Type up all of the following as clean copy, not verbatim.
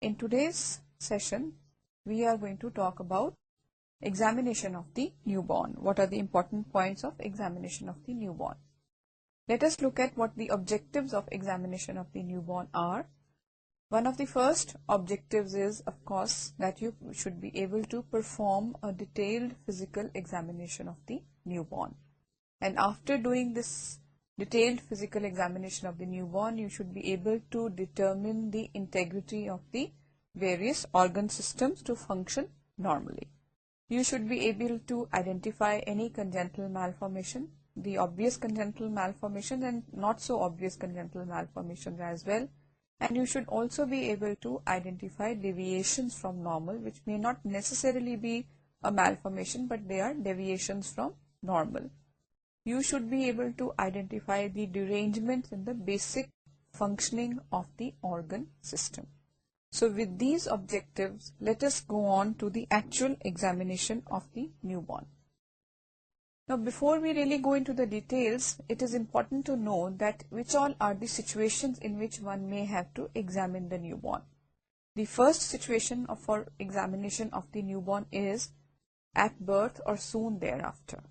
In today's session, we are going to talk about examination of the newborn. What are the important points of examination of the newborn? Let us look at what the objectives of examination of the newborn are. One of the first objectives is, of course, that you should be able to perform a detailed physical examination of the newborn. And after doing this detailed physical examination of the newborn, you should be able to determine the integrity of the various organ systems to function normally. You should be able to identify any congenital malformation, the obvious congenital malformation and not so obvious congenital malformations as well. And you should also be able to identify deviations from normal, which may not necessarily be a malformation, but they are deviations from normal. You should be able to identify the derangements in the basic functioning of the organ system. So with these objectives, let us go on to the actual examination of the newborn. Now, before we really go into the details, it is important to know that which all are the situations in which one may have to examine the newborn. The first situation for examination of the newborn is at birth or soon thereafter.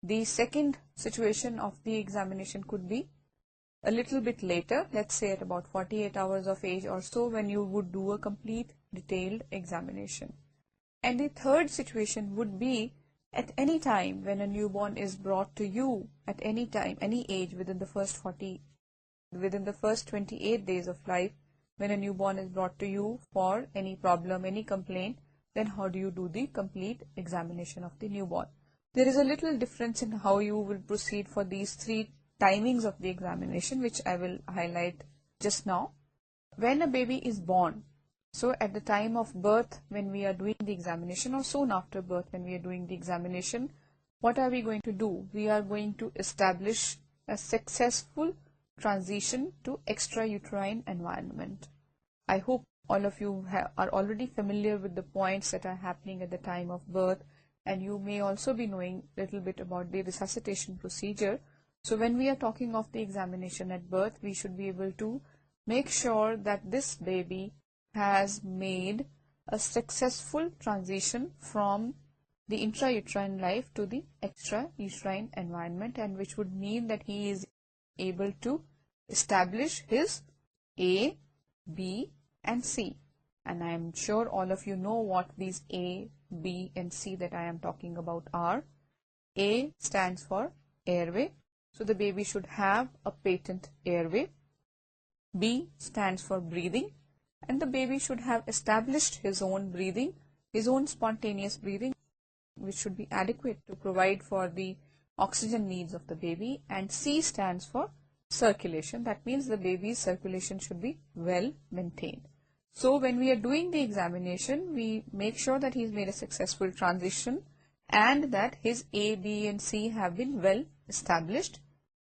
The second situation of the examination could be a little bit later, let's say at about 48 hours of age or so, when you would do a complete detailed examination. And the third situation would be at any time when a newborn is brought to you, at any time, any age within the first 28 days of life, when a newborn is brought to you for any problem, any complaint, then how do you do the complete examination of the newborn? There is a little difference in how you will proceed for these three timings of the examination, which I will highlight just now. When a baby is born, so at the time of birth when we are doing the examination, or soon after birth when we are doing the examination, what are we going to do? We are going to establish a successful transition to extrauterine environment. I hope all of you are already familiar with the points that are happening at the time of birth, and you may also be knowing a little bit about the resuscitation procedure. So when we are talking of the examination at birth, we should be able to make sure that this baby has made a successful transition from the intrauterine life to the extrauterine environment, and which would mean that he is able to establish his A, B and C. And I am sure all of you know what these A, B and C that I am talking about are. A stands for airway. So the baby should have a patent airway. B stands for breathing. And the baby should have established his own breathing, his own spontaneous breathing, which should be adequate to provide for the oxygen needs of the baby. And C stands for circulation. That means the baby's circulation should be well maintained. So when we are doing the examination, we make sure that he's made a successful transition and that his A, B and C have been well established.